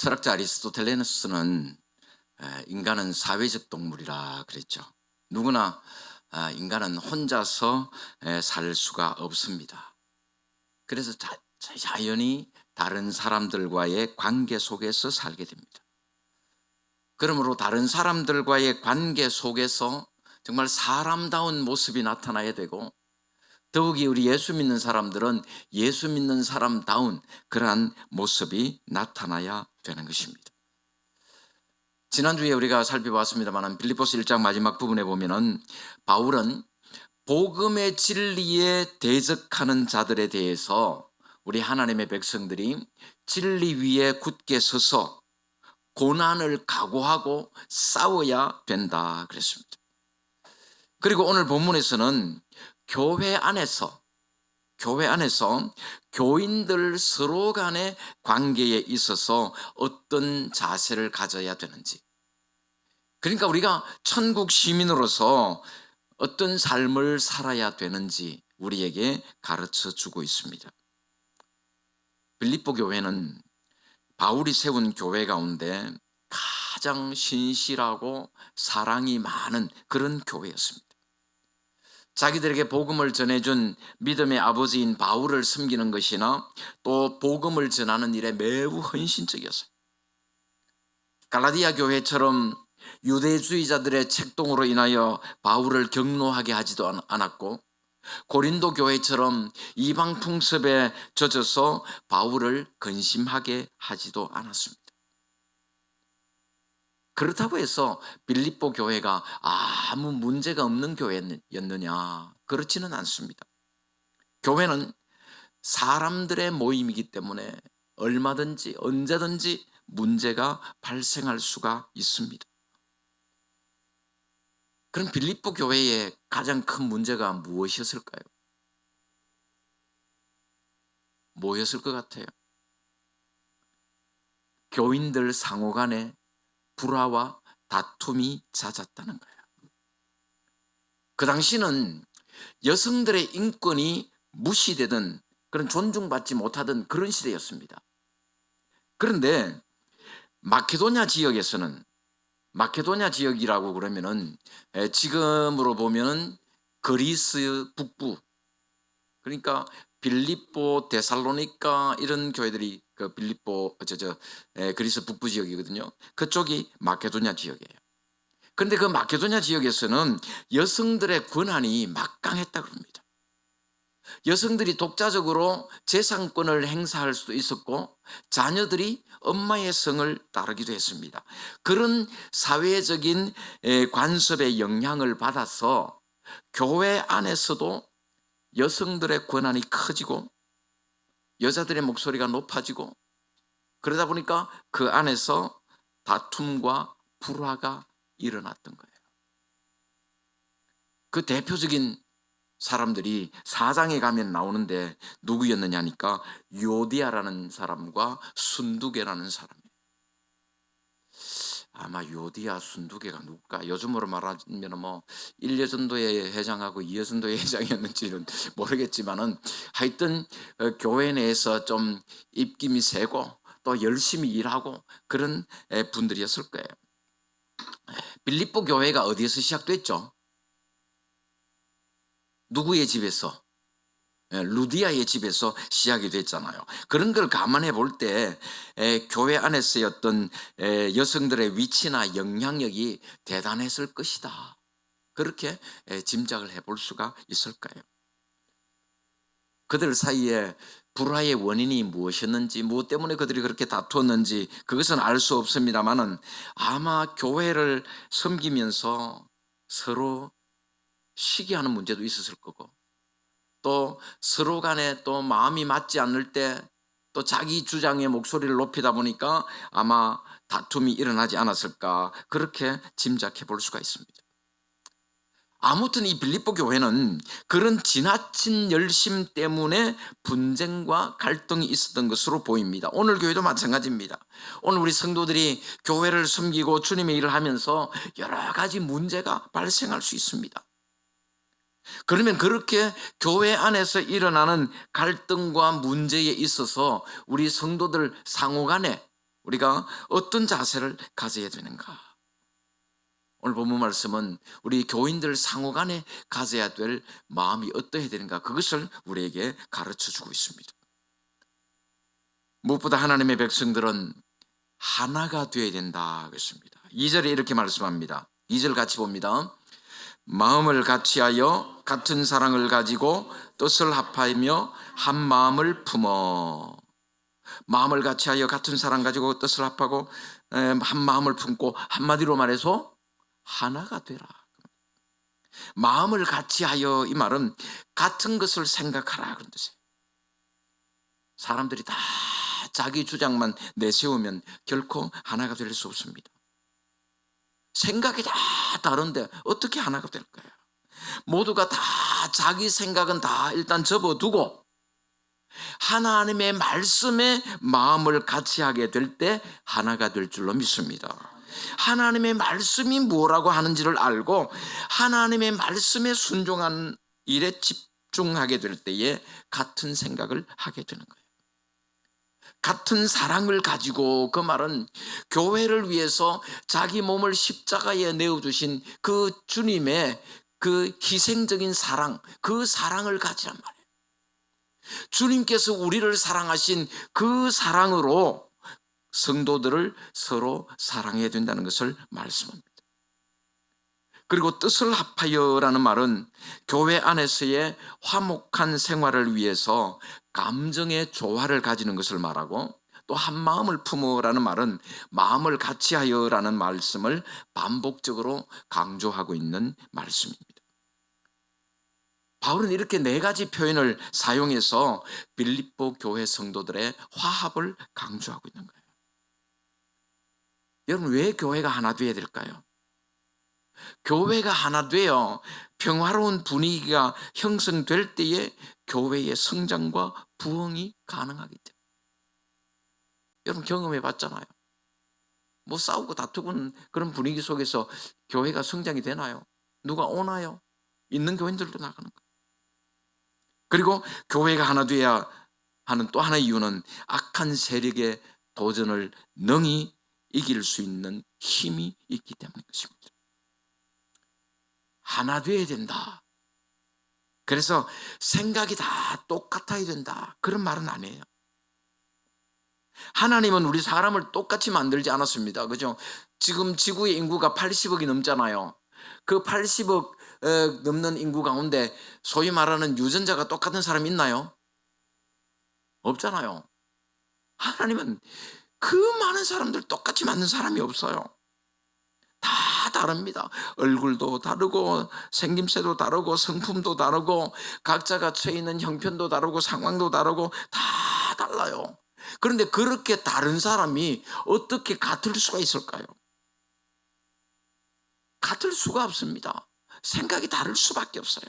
철학자 아리스토텔레스는 인간은 사회적 동물이라 그랬죠. 누구나 인간은 혼자서 살 수가 없습니다. 그래서 자연히 다른 사람들과의 관계 속에서 살게 됩니다. 그러므로 다른 사람들과의 관계 속에서 정말 사람다운 모습이 나타나야 되고, 더욱이 우리 예수 믿는 사람들은 예수 믿는 사람다운 그러한 모습이 나타나야 되는 것입니다. 지난주에 우리가 살펴봤습니다만 빌립보서 1장 마지막 부분에 보면은 바울은 복음의 진리에 대적하는 자들에 대해서 우리 하나님의 백성들이 진리 위에 굳게 서서 고난을 각오하고 싸워야 된다 그랬습니다. 그리고 오늘 본문에서는 교회 안에서 교인들 서로 간의 관계에 있어서 어떤 자세를 가져야 되는지, 그러니까 우리가 천국 시민으로서 어떤 삶을 살아야 되는지 우리에게 가르쳐 주고 있습니다. 빌립보 교회는 바울이 세운 교회 가운데 가장 신실하고 사랑이 많은 그런 교회였습니다. 자기들에게 복음을 전해준 믿음의 아버지인 바울을 섬기는 것이나 또 복음을 전하는 일에 매우 헌신적이었어요. 갈라디아 교회처럼 유대주의자들의 책동으로 인하여 바울을 격노하게 하지도 않았고, 고린도 교회처럼 이방 풍습에 젖어서 바울을 근심하게 하지도 않았습니다. 그렇다고 해서 빌립보 교회가 아무 문제가 없는 교회였느냐? 그렇지는 않습니다. 교회는 사람들의 모임이기 때문에 얼마든지 언제든지 문제가 발생할 수가 있습니다. 그럼 빌립보 교회의 가장 큰 문제가 무엇이었을까요? 뭐였을 것 같아요? 교인들 상호 간에 불화와 다툼이 잦았다는 거예요. 그 당시는 여성들의 인권이 무시되던, 그런 존중받지 못하던 그런 시대였습니다. 그런데 마케도냐 지역이라고 그러면은 지금으로 보면은 그리스 북부, 그러니까 빌립보, 데살로니가 이런 교회들이 그 빌립보 그리스 북부 지역이거든요. 그쪽이 마케도냐 지역이에요. 그런데 그 마케도냐 지역에서는 여성들의 권한이 막강했다고 합니다. 여성들이 독자적으로 재산권을 행사할 수도 있었고, 자녀들이 엄마의 성을 따르기도 했습니다. 그런 사회적인 관습의 영향을 받아서 교회 안에서도 여성들의 권한이 커지고 여자들의 목소리가 높아지고, 그러다 보니까 그 안에서 다툼과 불화가 일어났던 거예요. 그 대표적인 사람들이 4장에 가면 나오는데 누구였느냐 하니까 요디아라는 사람과 순두개라는 사람이에요. 아마 요디아, 순두개가 누굴까? 요즘으로 말하면 뭐 1여전도의 회장하고 2여전도의 회장이었는지는 모르겠지만은 하여튼 교회 내에서 좀 입김이 세고 또 열심히 일하고 그런 분들이었을 거예요. 빌립보 교회가 어디에서 시작됐죠? 누구의 집에서? 루디아의 집에서 시작이 됐잖아요. 그런 걸 감안해 볼 때 교회 안에서의 어떤 여성들의 위치나 영향력이 대단했을 것이다, 그렇게 짐작을 해볼 수가 있을 거예요. 그들 사이에 불화의 원인이 무엇이었는지, 무엇 때문에 그들이 그렇게 다투었는지 그것은 알 수 없습니다만은 아마 교회를 섬기면서 서로 시기하는 문제도 있었을 거고, 또 서로 간에 또 마음이 맞지 않을 때 또 자기 주장의 목소리를 높이다 보니까 아마 다툼이 일어나지 않았을까, 그렇게 짐작해 볼 수가 있습니다. 아무튼 이 빌립보 교회는 그런 지나친 열심 때문에 분쟁과 갈등이 있었던 것으로 보입니다. 오늘 교회도 마찬가지입니다. 오늘 우리 성도들이 교회를 섬기고 주님의 일을 하면서 여러 가지 문제가 발생할 수 있습니다. 그러면 그렇게 교회 안에서 일어나는 갈등과 문제에 있어서 우리 성도들 상호 간에 우리가 어떤 자세를 가져야 되는가? 오늘 본문 말씀은 우리 교인들 상호 간에 가져야 될 마음이 어떠해야 되는가, 그것을 우리에게 가르쳐 주고 있습니다. 무엇보다 하나님의 백성들은 하나가 되어야 된다 그랬습니다. 2절에 이렇게 말씀합니다. 2절 같이 봅니다. 마음을 같이하여 같은 사랑을 가지고 뜻을 합하며 한 마음을 품어. 마음을 같이하여 같은 사랑 가지고 뜻을 합하고 한 마음을 품고, 한마디로 말해서 하나가 되라. 마음을 같이하여, 이 말은 같은 것을 생각하라 그런 뜻이에요. 사람들이 다 자기 주장만 내세우면 결코 하나가 될 수 없습니다. 생각이 다 다른데 어떻게 하나가 될까요? 모두가 다 자기 생각은 다 일단 접어두고 하나님의 말씀에 마음을 같이 하게 될 때 하나가 될 줄로 믿습니다. 하나님의 말씀이 뭐라고 하는지를 알고 하나님의 말씀에 순종하는 일에 집중하게 될 때에 같은 생각을 하게 되는 거예요. 같은 사랑을 가지고, 그 말은 교회를 위해서 자기 몸을 십자가에 내어주신 그 주님의 그 희생적인 사랑, 그 사랑을 가지란 말이에요. 주님께서 우리를 사랑하신 그 사랑으로 성도들을 서로 사랑해야 된다는 것을 말씀합니다. 그리고 뜻을 합하여라는 말은 교회 안에서의 화목한 생활을 위해서 감정의 조화를 가지는 것을 말하고, 또 한 마음을 품어라는 말은 마음을 같이하여라는 말씀을 반복적으로 강조하고 있는 말씀입니다. 바울은 이렇게 네 가지 표현을 사용해서 빌립보 교회 성도들의 화합을 강조하고 있는 거예요. 여러분, 왜 교회가 하나 되어야 될까요? 교회가 하나 되어 평화로운 분위기가 형성될 때에 교회의 성장과 부흥이 가능하기 때문에. 여러분 경험해 봤잖아요. 뭐 싸우고 다투는 그런 분위기 속에서 교회가 성장이 되나요? 누가 오나요? 있는 교인들도 나가는 거예요. 그리고 교회가 하나 되어야 하는 또 하나의 이유는 악한 세력의 도전을 능히 이길 수 있는 힘이 있기 때문인 것입니다. 하나 되어야 된다. 그래서 생각이 다 똑같아야 된다, 그런 말은 아니에요. 하나님은 우리 사람을 똑같이 만들지 않았습니다. 그죠? 지금 지구의 인구가 80억이 넘잖아요. 그 80억 넘는 인구 가운데 소위 말하는 유전자가 똑같은 사람이 있나요? 없잖아요. 하나님은 그 많은 사람들 똑같이 만든 사람이 없어요. 다 다릅니다. 얼굴도 다르고 생김새도 다르고 성품도 다르고 각자가 처해 있는 형편도 다르고 상황도 다르고 다 달라요. 그런데 그렇게 다른 사람이 어떻게 같을 수가 있을까요? 같을 수가 없습니다. 생각이 다를 수밖에 없어요.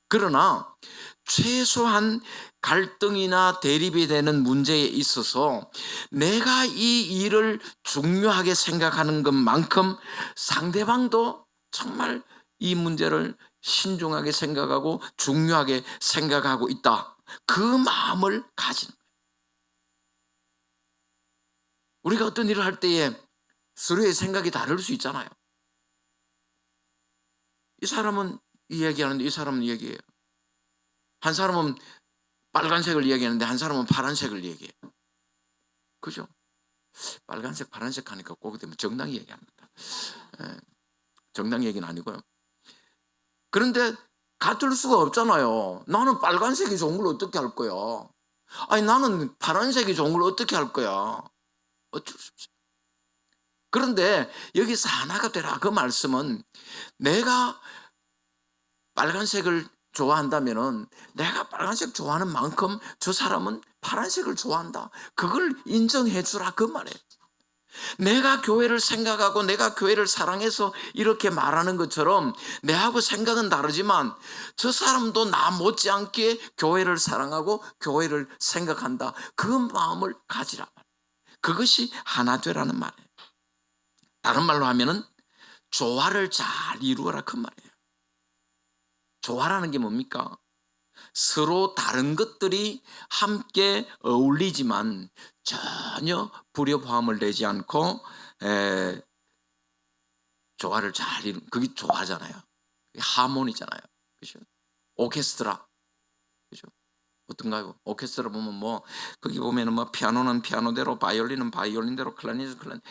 그러나 최소한 갈등이나 대립이 되는 문제에 있어서 내가 이 일을 중요하게 생각하는 것만큼 상대방도 정말 이 문제를 신중하게 생각하고 중요하게 생각하고 있다, 그 마음을 가지는 거예요. 우리가 어떤 일을 할 때에 서로의 생각이 다를 수 있잖아요. 이 사람은 이 얘기하는데 이 사람은 이 얘기해요. 한 사람은 빨간색을 얘기하는데 한 사람은 파란색을 얘기해요. 그죠? 빨간색 파란색 하니까 꼭 되면 정당 얘기합니다. 정당 얘기는 아니고요. 그런데 같을 수가 없잖아요. 나는 빨간색이 좋은 걸 어떻게 할 거야? 아니 나는 파란색이 좋은 걸 어떻게 할 거야? 어쩔 수 없어요. 그런데 여기서 하나가 되라, 그 말씀은 내가 빨간색을 좋아한다면은 내가 빨간색 좋아하는 만큼 저 사람은 파란색을 좋아한다, 그걸 인정해 주라, 그 말이에요. 내가 교회를 생각하고 내가 교회를 사랑해서 이렇게 말하는 것처럼 내하고 생각은 다르지만 저 사람도 나 못지않게 교회를 사랑하고 교회를 생각한다, 그 마음을 가지라. 그것이 하나 되라는 말이에요. 다른 말로 하면은 조화를 잘 이루어라, 그 말이에요. 조화라는 게 뭡니까? 서로 다른 것들이 함께 어울리지만 전혀 불협화음을 내지 않고 조화를 잘 이룬, 그게 조화잖아요. 그게 하모니잖아요. 그죠? 오케스트라. 그죠? 어떤가요? 오케스트라 보면 뭐 거기 보면은 뭐 피아노는 피아노대로, 바이올린은 바이올린대로, 클라리넷은 클라리넷.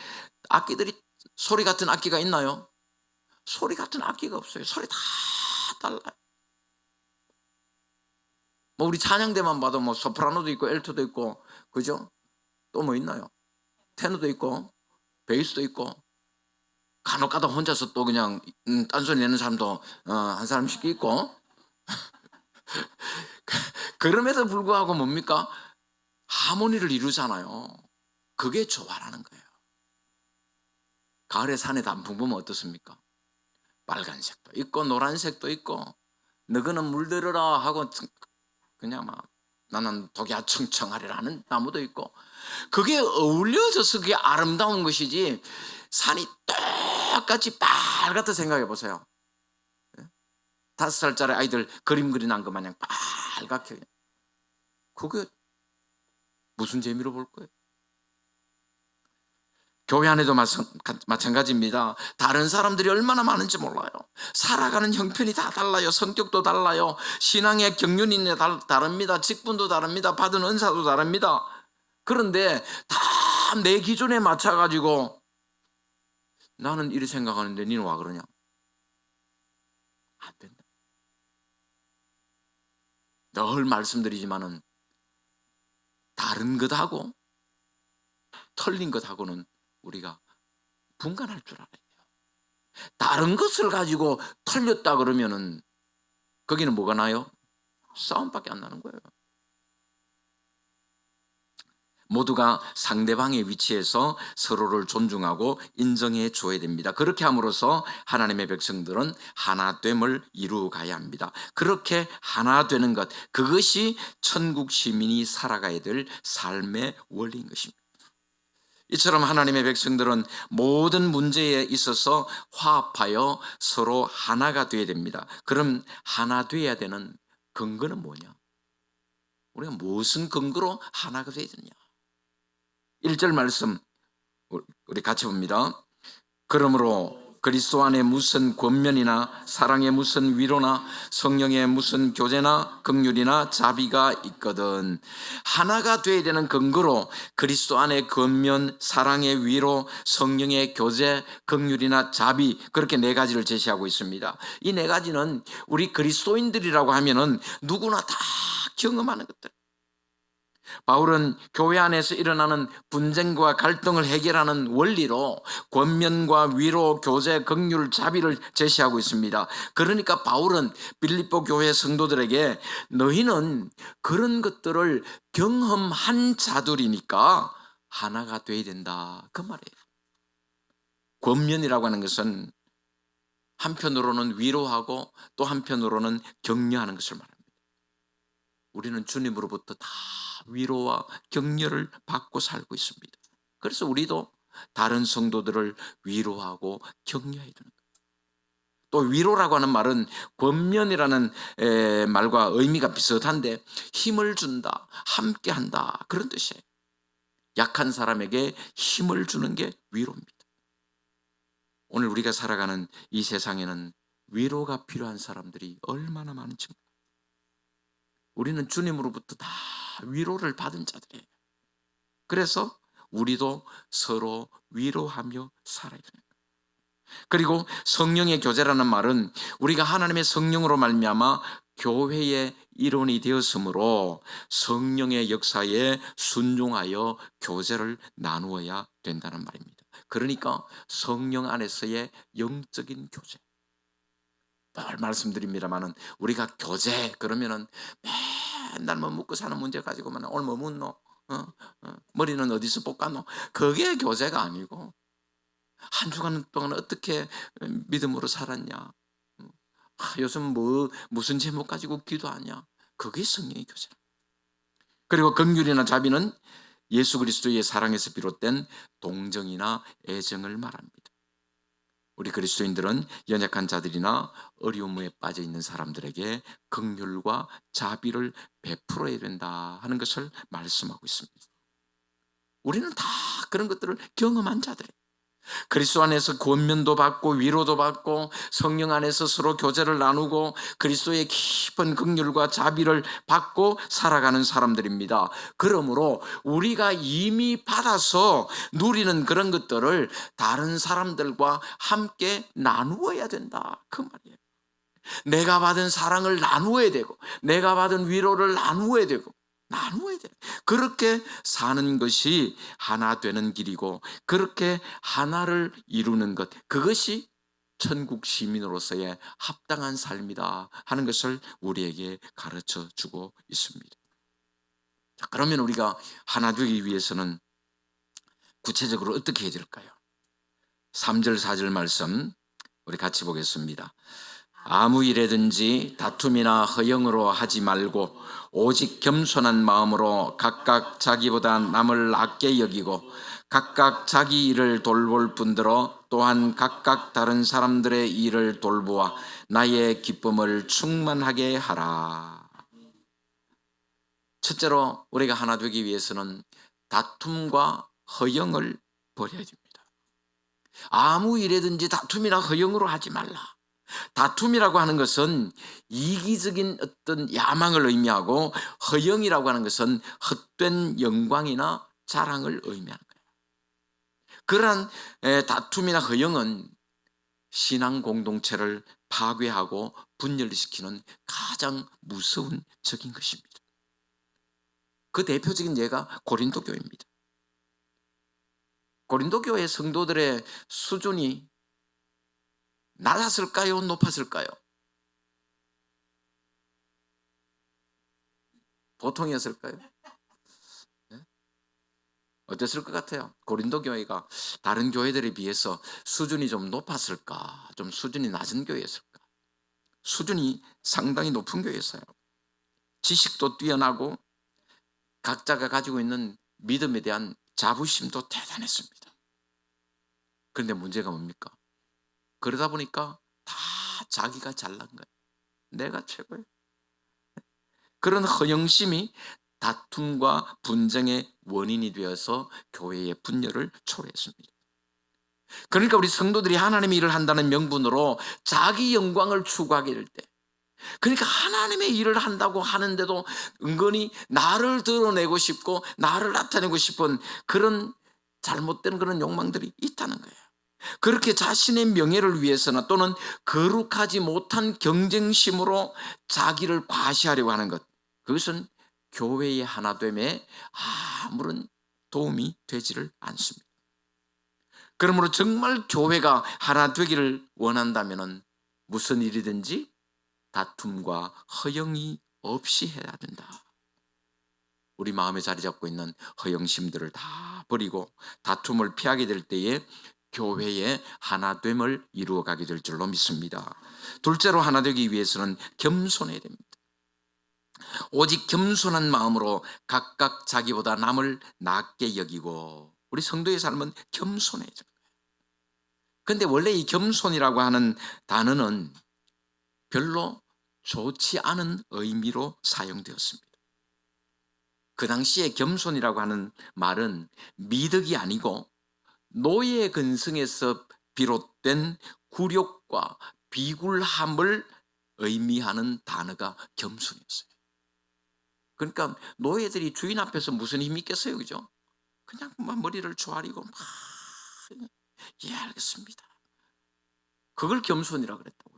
악기들이 소리 같은 악기가 있나요? 소리 같은 악기가 없어요. 소리 다 달라요. 뭐 우리 찬양대만 봐도 뭐 소프라노도 있고 엘토도 있고, 그죠? 또 뭐 있나요? 테너도 있고 베이스도 있고, 간혹가다 혼자서 또 그냥 딴소리 내는 사람도 한 사람씩 있고. 그럼에도 불구하고 뭡니까? 하모니를 이루잖아요. 그게 조화라는 거예요. 가을에 산에 단풍 보면 어떻습니까? 빨간색도 있고 노란색도 있고, 너거는 물들어라 하고 그냥 막 나는 독야 청청하리라 하는 나무도 있고, 그게 어울려져서 그게 아름다운 것이지, 산이 똑같이 빨갛다 생각해 보세요. 5살짜리 아이들 그림 그리는 것 마냥 빨갛게, 그게 무슨 재미로 볼 거예요? 교회 안에도 마찬가지입니다. 다른 사람들이 얼마나 많은지 몰라요. 살아가는 형편이 다 달라요. 성격도 달라요. 신앙의 경륜이 다릅니다. 직분도 다릅니다. 받은 은사도 다릅니다. 그런데 다 내 기준에 맞춰가지고 나는 이렇게 생각하는데 니는 와 그러냐? 안 된다. 늘 말씀드리지만은 다른 것하고 틀린 것하고는 우리가 분간할 줄 알아야 돼요. 다른 것을 가지고 틀렸다 그러면은 거기는 뭐가 나요? 싸움밖에 안 나는 거예요. 모두가 상대방의 위치에서 서로를 존중하고 인정해 줘야 됩니다. 그렇게 함으로써 하나님의 백성들은 하나됨을 이루어가야 합니다. 그렇게 하나 되는 것, 그것이 천국 시민이 살아가야 될 삶의 원리인 것입니다. 이처럼 하나님의 백성들은 모든 문제에 있어서 화합하여 서로 하나가 되어야 됩니다. 그럼 하나 되어야 되는 근거는 뭐냐? 우리가 무슨 근거로 하나가 되어야 되느냐? 1절 말씀 우리 같이 봅니다. 그러므로 그리스도 안에 무슨 권면이나 사랑의 무슨 위로나 성령의 무슨 교제나 긍휼이나 자비가 있거든. 하나가 되어야 되는 근거로 그리스도 안에 권면, 사랑의 위로, 성령의 교제, 긍휼이나 자비, 그렇게 4가지를 제시하고 있습니다. 이 4가지는 우리 그리스도인들이라고 하면은 누구나 다 경험하는 것들. 바울은 교회 안에서 일어나는 분쟁과 갈등을 해결하는 원리로 권면과 위로, 교제, 긍휼, 자비를 제시하고 있습니다. 그러니까 바울은 빌립보 교회 성도들에게 너희는 그런 것들을 경험한 자들이니까 하나가 돼야 된다, 그 말이에요. 권면이라고 하는 것은 한편으로는 위로하고 또 한편으로는 격려하는 것을 말합니다. 우리는 주님으로부터 다 위로와 격려를 받고 살고 있습니다. 그래서 우리도 다른 성도들을 위로하고 격려해야 되는 거예요. 또 위로라고 하는 말은 권면이라는 말과 의미가 비슷한데 힘을 준다, 함께한다, 그런 뜻이에요. 약한 사람에게 힘을 주는 게 위로입니다. 오늘 우리가 살아가는 이 세상에는 위로가 필요한 사람들이 얼마나 많은지 몰라요. 우리는 주님으로부터 다 위로를 받은 자들이에요. 그래서 우리도 서로 위로하며 살아야 됩니다. 그리고 성령의 교제라는 말은 우리가 하나님의 성령으로 말미암아 교회의 일원이 되었으므로 성령의 역사에 순종하여 교제를 나누어야 된다는 말입니다. 그러니까 성령 안에서의 영적인 교제. 늘 말씀드립니다만은 우리가 교제 그러면은 맨날 뭐 묻고 사는 문제 가지고만 오늘 뭐 묻노? 머리는 어디서 볶았노? 그게 교제가 아니고 한 주간 동안 어떻게 믿음으로 살았냐? 요즘 무슨 제목 가지고 기도하냐? 그게 성령의 교제. 그리고 긍휼이나 자비는 예수 그리스도의 사랑에서 비롯된 동정이나 애정을 말합니다. 우리 그리스도인들은 연약한 자들이나 어려움에 빠져 있는 사람들에게 긍휼과 자비를 베풀어야 된다 하는 것을 말씀하고 있습니다. 우리는 다 그런 것들을 경험한 자들이에요. 그리스도 안에서 권면도 받고 위로도 받고 성령 안에서 서로 교제를 나누고 그리스도의 깊은 긍휼과 자비를 받고 살아가는 사람들입니다. 그러므로 우리가 이미 받아서 누리는 그런 것들을 다른 사람들과 함께 나누어야 된다, 그 말이에요. 내가 받은 사랑을 나누어야 되고 내가 받은 위로를 나누어야 되고 나누어야 돼. 그렇게 사는 것이 하나 되는 길이고 그렇게 하나를 이루는 것, 그것이 천국 시민으로서의 합당한 삶이다 하는 것을 우리에게 가르쳐 주고 있습니다. 자, 그러면 우리가 하나 되기 위해서는 구체적으로 어떻게 해야 될까요? 3절 4절 말씀 우리 같이 보겠습니다. 아무 일에든지 다툼이나 허영으로 하지 말고 오직 겸손한 마음으로 각각 자기보다 남을 낮게 여기고 각각 자기 일을 돌볼 뿐더러 또한 각각 다른 사람들의 일을 돌보아 나의 기쁨을 충만하게 하라. 첫째로 우리가 하나 되기 위해서는 다툼과 허영을 버려야 됩니다. 아무 일에든지 다툼이나 허영으로 하지 말라. 다툼이라고 하는 것은 이기적인 어떤 야망을 의미하고 허영이라고 하는 것은 헛된 영광이나 자랑을 의미하는 거예요. 그러한 다툼이나 허영은 신앙 공동체를 파괴하고 분열시키는 가장 무서운 적인 것입니다. 그 대표적인 예가 고린도 교회입니다. 고린도 교회 성도들의 수준이 낮았을까요? 높았을까요? 보통이었을까요? 네? 어땠을 것 같아요? 고린도 교회가 다른 교회들에 비해서 수준이 좀 높았을까? 좀 수준이 낮은 교회였을까? 수준이 상당히 높은 교회였어요. 지식도 뛰어나고 각자가 가지고 있는 믿음에 대한 자부심도 대단했습니다. 그런데 문제가 뭡니까? 그러다 보니까 다 자기가 잘난 거예요. 내가 최고예요. 그런 허영심이 다툼과 분쟁의 원인이 되어서 교회의 분열을 초래했습니다. 그러니까 우리 성도들이 하나님의 일을 한다는 명분으로 자기 영광을 추구하게 될 때, 그러니까 하나님의 일을 한다고 하는데도 은근히 나를 드러내고 싶고 나를 나타내고 싶은 그런 잘못된 그런 욕망들이 있다는 거예요. 그렇게 자신의 명예를 위해서나 또는 거룩하지 못한 경쟁심으로 자기를 과시하려고 하는 것, 그것은 교회의 하나됨에 아무런 도움이 되지를 않습니다. 그러므로 정말 교회가 하나 되기를 원한다면 무슨 일이든지 다툼과 허영이 없이 해야 된다. 우리 마음에 자리 잡고 있는 허영심들을 다 버리고 다툼을 피하게 될 때에 교회의 하나됨을 이루어가게 될 줄로 믿습니다. 둘째로 하나 되기 위해서는 겸손해야 됩니다. 오직 겸손한 마음으로 각각 자기보다 남을 낮게 여기고, 우리 성도의 삶은 겸손해져. 그런데 원래 이 겸손이라고 하는 단어는 별로 좋지 않은 의미로 사용되었습니다. 그 당시에 겸손이라고 하는 말은 미덕이 아니고 노예 근성에서 비롯된 굴욕과 비굴함을 의미하는 단어가 겸손이었어요. 그러니까 노예들이 주인 앞에서 무슨 힘이 있겠어요, 그죠? 그냥 막 머리를 조아리고 막 예, 알겠습니다. 그걸 겸손이라고 그랬다고.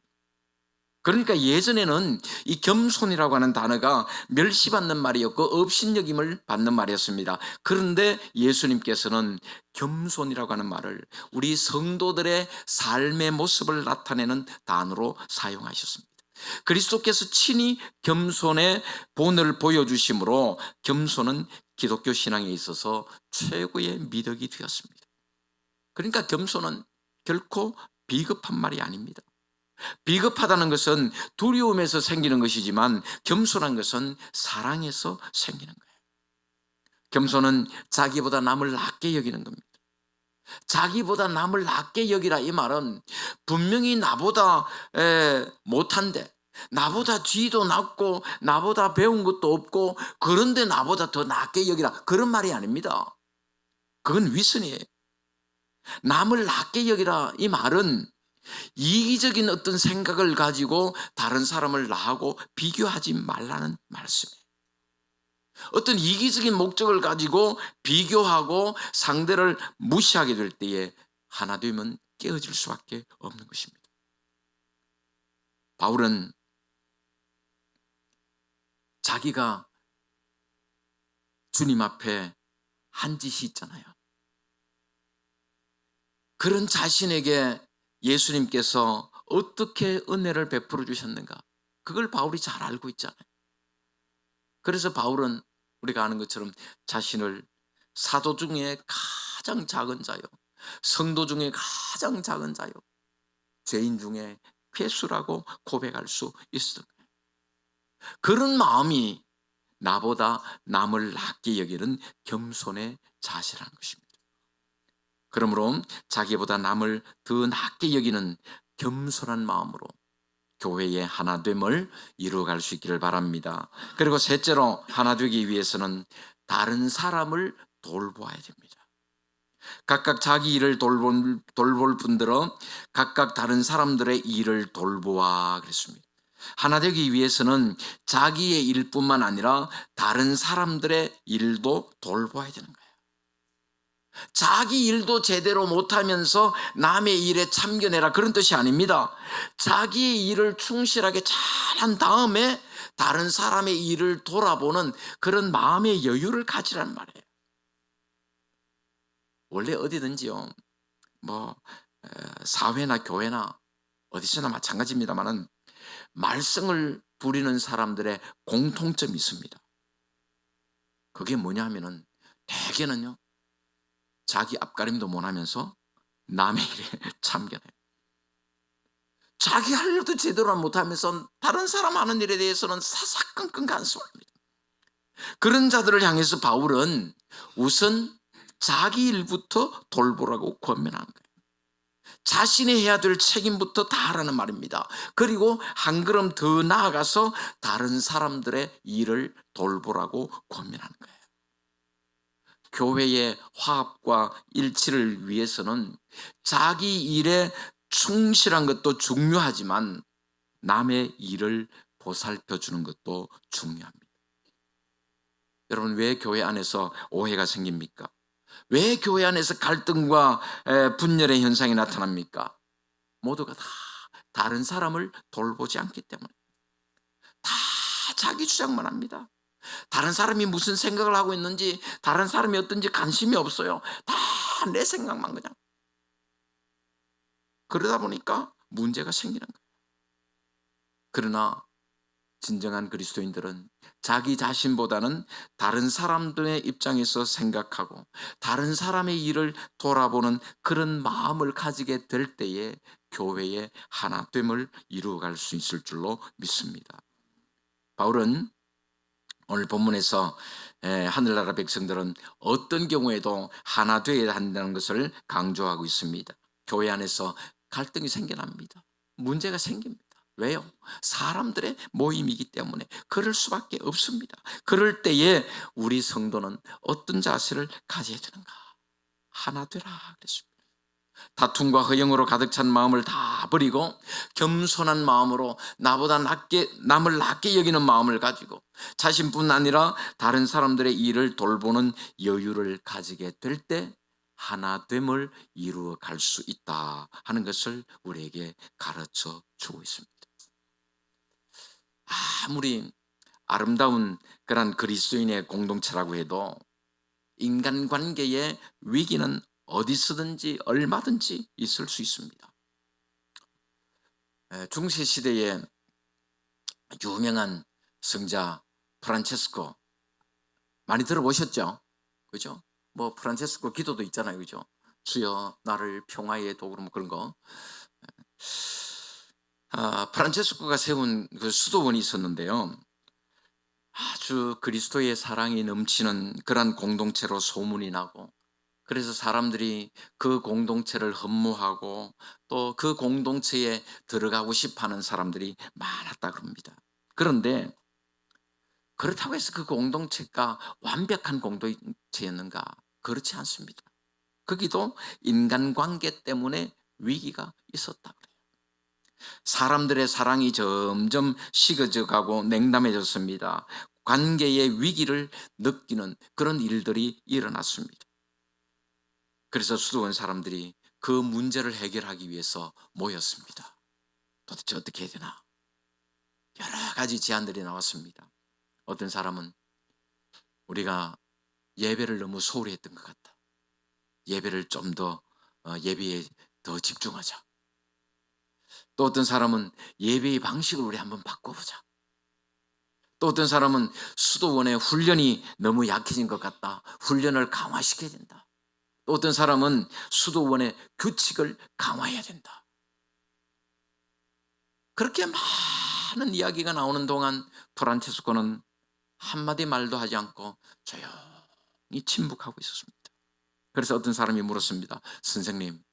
그러니까 예전에는 이 겸손이라고 하는 단어가 멸시받는 말이었고 업신여김을 받는 말이었습니다. 그런데 예수님께서는 겸손이라고 하는 말을 우리 성도들의 삶의 모습을 나타내는 단어로 사용하셨습니다. 그리스도께서 친히 겸손의 본을 보여주심으로 겸손은 기독교 신앙에 있어서 최고의 미덕이 되었습니다. 그러니까 겸손은 결코 비겁한 말이 아닙니다. 비겁하다는 것은 두려움에서 생기는 것이지만 겸손한 것은 사랑에서 생기는 거예요. 겸손은 자기보다 남을 낮게 여기는 겁니다. 자기보다 남을 낮게 여기라 이 말은 분명히 나보다 못한데, 나보다 지위도 낮고 나보다 배운 것도 없고 그런데 나보다 더 낮게 여기라, 그런 말이 아닙니다. 그건 위선이에요. 남을 낮게 여기라 이 말은 이기적인 어떤 생각을 가지고 다른 사람을 나하고 비교하지 말라는 말씀이에요. 어떤 이기적인 목적을 가지고 비교하고 상대를 무시하게 될 때에 하나 되면 깨어질 수밖에 없는 것입니다. 바울은 자기가 주님 앞에 한 짓이 있잖아요. 그런 자신에게 예수님께서 어떻게 은혜를 베풀어 주셨는가, 그걸 바울이 잘 알고 있잖아요. 그래서 바울은 우리가 아는 것처럼 자신을 사도 중에 가장 작은 자요, 성도 중에 가장 작은 자요, 죄인 중에 괴수라고 고백할 수 있어요. 그런 마음이 나보다 남을 낮게 여기는 겸손의 자세라는 것입니다. 그러므로 자기보다 남을 더 낮게 여기는 겸손한 마음으로 교회의 하나됨을 이루어갈 수 있기를 바랍니다. 그리고 셋째로 하나 되기 위해서는 다른 사람을 돌보아야 됩니다. 각각 자기 일을 돌볼 분들은 각각 다른 사람들의 일을 돌보아 그랬습니다. 하나 되기 위해서는 자기의 일뿐만 아니라 다른 사람들의 일도 돌봐야 되는 거예요. 자기 일도 제대로 못하면서 남의 일에 참견해라, 그런 뜻이 아닙니다. 자기의 일을 충실하게 잘한 다음에 다른 사람의 일을 돌아보는 그런 마음의 여유를 가지란 말이에요. 원래 어디든지요, 사회나 교회나 어디서나 마찬가지입니다만은 말썽을 부리는 사람들의 공통점이 있습니다. 그게 뭐냐 하면은 대개는요, 자기 앞가림도 못하면서 남의 일에 참견해요. 자기 할 일도 제대로 못하면서 다른 사람 하는 일에 대해서는 사사건건 간섭합니다. 그런 자들을 향해서 바울은 우선 자기 일부터 돌보라고 권면하는 거예요. 자신이 해야 될 책임부터 다 하라는 말입니다. 그리고 한 걸음 더 나아가서 다른 사람들의 일을 돌보라고 권면하는 거예요. 교회의 화합과 일치를 위해서는 자기 일에 충실한 것도 중요하지만 남의 일을 보살펴 주는 것도 중요합니다. 여러분, 왜 교회 안에서 오해가 생깁니까? 왜 교회 안에서 갈등과 분열의 현상이 나타납니까? 모두가 다 다른 사람을 돌보지 않기 때문에, 다 자기 주장만 합니다. 다른 사람이 무슨 생각을 하고 있는지, 다른 사람이 어떤지 관심이 없어요. 다 내 생각만 그냥. 그러다 보니까 문제가 생기는 거예요. 그러나 진정한 그리스도인들은 자기 자신보다는 다른 사람들의 입장에서 생각하고 다른 사람의 일을 돌아보는 그런 마음을 가지게 될 때에 교회의 하나됨을 이루어갈 수 있을 줄로 믿습니다. 바울은 오늘 본문에서 하늘나라 백성들은 어떤 경우에도 하나 되어야 한다는 것을 강조하고 있습니다. 교회 안에서 갈등이 생겨납니다. 문제가 생깁니다. 왜요? 사람들의 모임이기 때문에 그럴 수밖에 없습니다. 그럴 때에 우리 성도는 어떤 자세를 가져야 되는가? 하나 되라 그랬습니다. 다툼과 허영으로 가득 찬 마음을 다 버리고 겸손한 마음으로 남을 낮게 여기는 마음을 가지고 자신뿐 아니라 다른 사람들의 일을 돌보는 여유를 가지게 될 때 하나됨을 이루어 갈 수 있다 하는 것을 우리에게 가르쳐 주고 있습니다. 아무리 아름다운 그런 그리스도인의 공동체라고 해도 인간관계의 위기는 어디서든지 얼마든지 있을 수 있습니다. 중세시대에 유명한 성자 프란체스코, 많이 들어보셨죠? 그죠? 프란체스코 기도도 있잖아요. 그죠? 주여 나를 평화의 도구로, 그런 거. 프란체스코가 세운 그 수도원이 있었는데요. 아주 그리스도의 사랑이 넘치는 그런 공동체로 소문이 나고 그래서 사람들이 그 공동체를 흠모하고 또 그 공동체에 들어가고 싶어하는 사람들이 많았다 그럽니다. 그런데 그렇다고 해서 그 공동체가 완벽한 공동체였는가? 그렇지 않습니다. 거기도 인간관계 때문에 위기가 있었다 그래요. 사람들의 사랑이 점점 식어져 가고 냉담해졌습니다. 관계의 위기를 느끼는 그런 일들이 일어났습니다. 그래서 수도원 사람들이 그 문제를 해결하기 위해서 모였습니다. 도대체 어떻게 해야 되나? 여러 가지 제안들이 나왔습니다. 어떤 사람은 우리가 예배를 너무 소홀히 했던 것 같다. 예배를 좀 더 예배에 더 집중하자. 또 어떤 사람은 예배의 방식을 우리 한번 바꿔보자. 또 어떤 사람은 수도원의 훈련이 너무 약해진 것 같다. 훈련을 강화시켜야 된다. 또 어떤 사람은 수도원의 규칙을 강화해야 된다. 그렇게 많은 이야기가 나오는 동안 프란체스코는 한마디 말도 하지 않고 조용히 침묵하고 있었습니다. 그래서 어떤 사람이 물었습니다. 선생님,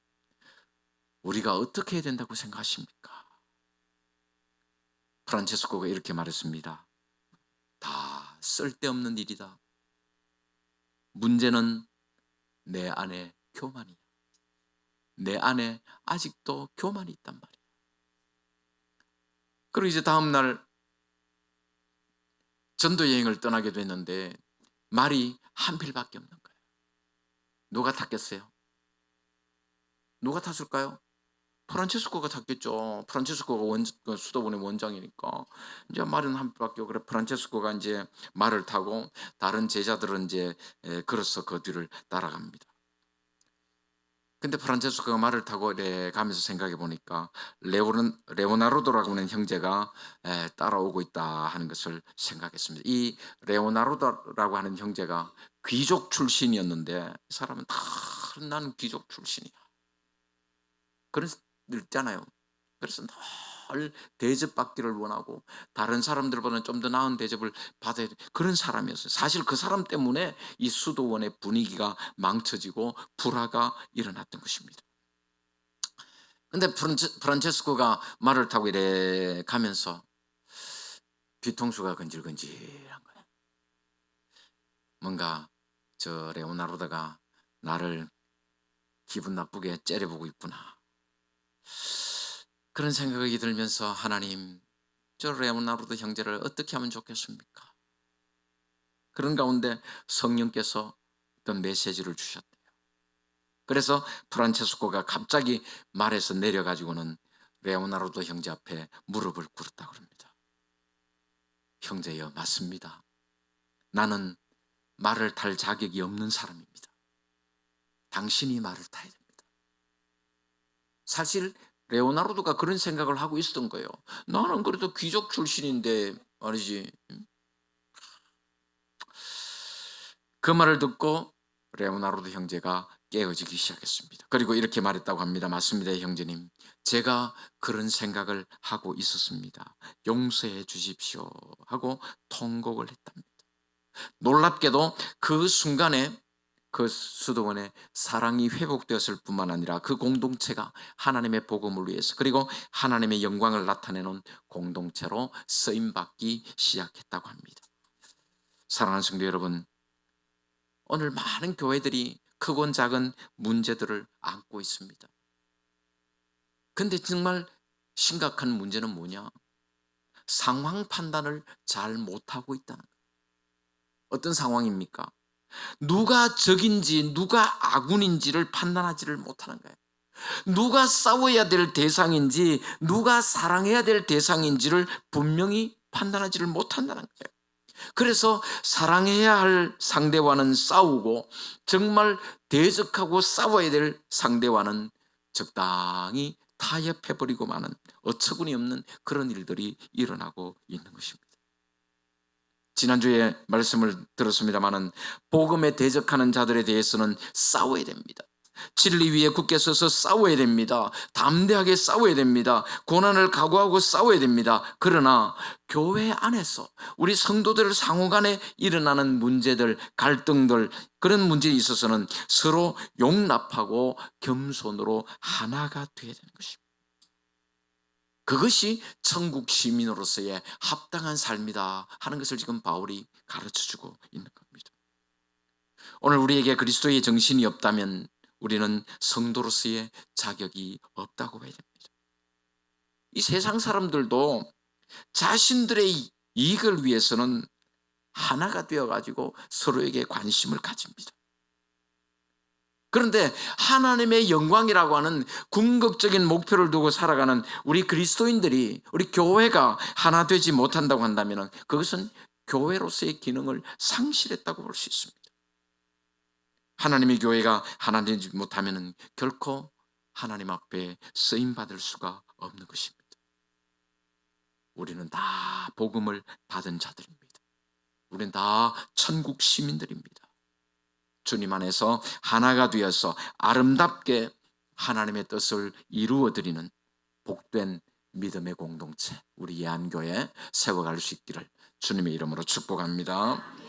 우리가 어떻게 해야 된다고 생각하십니까? 프란체스코가 이렇게 말했습니다. 다 쓸데없는 일이다. 문제는 내 안에 교만이야. 내 안에 아직도 교만이 있단 말이야. 그리고 이제 다음 날 전도 여행을 떠나게 됐는데 말이 한 필밖에 없는 거예요. 누가 탔겠어요? 누가 탔을까요? 프란체스코가 탔겠죠. 프란체스코가 그 수도원의 원장이니까. 이제 말은 한 필밖에 없고, 그래 프란체스코가 이제 말을 타고 다른 제자들은 이제 걸어서 그 뒤를 따라갑니다. 근데 프란체스코가 말을 타고 가면서 생각해 보니까 레오나르도라고 하는 형제가 따라오고 있다 하는 것을 생각했습니다. 이 레오나르도라고 하는 형제가 귀족 출신이었는데 이 사람은 다 나는 귀족 출신이야. 그런 들 있잖아요. 그래서 늘 대접받기를 원하고 다른 사람들보다는 좀 더 나은 대접을 받아야 돼. 그런 사람이었어요. 사실 그 사람 때문에 이 수도원의 분위기가 망쳐지고 불화가 일어났던 것입니다. 근데 프란체스코가 말을 타고 이래 가면서 뒤통수가 건질건질한 거예요. 뭔가 저 레오나르도가 나를 기분 나쁘게 째려보고 있구나. 그런 생각이 들면서 하나님, 저 레오나르도 형제를 어떻게 하면 좋겠습니까? 그런 가운데 성령께서 어떤 메시지를 주셨대요. 그래서 프란체스코가 갑자기 말에서 내려가지고는 레오나르도 형제 앞에 무릎을 꿇었다고 합니다. 형제여, 맞습니다. 나는 말을 탈 자격이 없는 사람입니다. 당신이 말을 타야 됩니다. 사실 레오나르도가 그런 생각을 하고 있었던 거예요. 나는 그래도 귀족 출신인데 말이지. 그 말을 듣고 레오나르도 형제가 깨어지기 시작했습니다. 그리고 이렇게 말했다고 합니다. 맞습니다, 형제님. 제가 그런 생각을 하고 있었습니다. 용서해 주십시오 하고 통곡을 했답니다. 놀랍게도 그 순간에 그 수도원의 사랑이 회복되었을 뿐만 아니라 그 공동체가 하나님의 복음을 위해서 그리고 하나님의 영광을 나타내는 공동체로 쓰임받기 시작했다고 합니다. 사랑하는 성도 여러분, 오늘 많은 교회들이 크고 작은 문제들을 안고 있습니다. 근데 정말 심각한 문제는 뭐냐? 상황 판단을 잘 못하고 있다는 거예요. 어떤 상황입니까? 누가 적인지 누가 아군인지를 판단하지를 못하는 거예요. 누가 싸워야 될 대상인지 누가 사랑해야 될 대상인지를 분명히 판단하지를 못한다는 거예요. 그래서 사랑해야 할 상대와는 싸우고 정말 대적하고 싸워야 될 상대와는 적당히 타협해버리고 마는 어처구니 없는 그런 일들이 일어나고 있는 것입니다. 지난주에 말씀을 들었습니다마는 복음에 대적하는 자들에 대해서는 싸워야 됩니다. 진리 위에 굳게 서서 싸워야 됩니다. 담대하게 싸워야 됩니다. 고난을 각오하고 싸워야 됩니다. 그러나 교회 안에서 우리 성도들 상호간에 일어나는 문제들, 갈등들, 그런 문제에 있어서는 서로 용납하고 겸손으로 하나가 되어야 되는 것입니다. 그것이 천국 시민으로서의 합당한 삶이다 하는 것을 지금 바울이 가르쳐주고 있는 겁니다. 오늘 우리에게 그리스도의 정신이 없다면 우리는 성도로서의 자격이 없다고 봐야 됩니다. 이 세상 사람들도 자신들의 이익을 위해서는 하나가 되어가지고 서로에게 관심을 가집니다. 그런데 하나님의 영광이라고 하는 궁극적인 목표를 두고 살아가는 우리 그리스도인들이, 우리 교회가 하나 되지 못한다고 한다면 그것은 교회로서의 기능을 상실했다고 볼 수 있습니다. 하나님의 교회가 하나 되지 못하면 결코 하나님 앞에 쓰임받을 수가 없는 것입니다. 우리는 다 복음을 받은 자들입니다. 우리는 다 천국 시민들입니다. 주님 안에서 하나가 되어서 아름답게 하나님의 뜻을 이루어드리는 복된 믿음의 공동체, 우리 예안교회 세워갈 수 있기를 주님의 이름으로 축복합니다.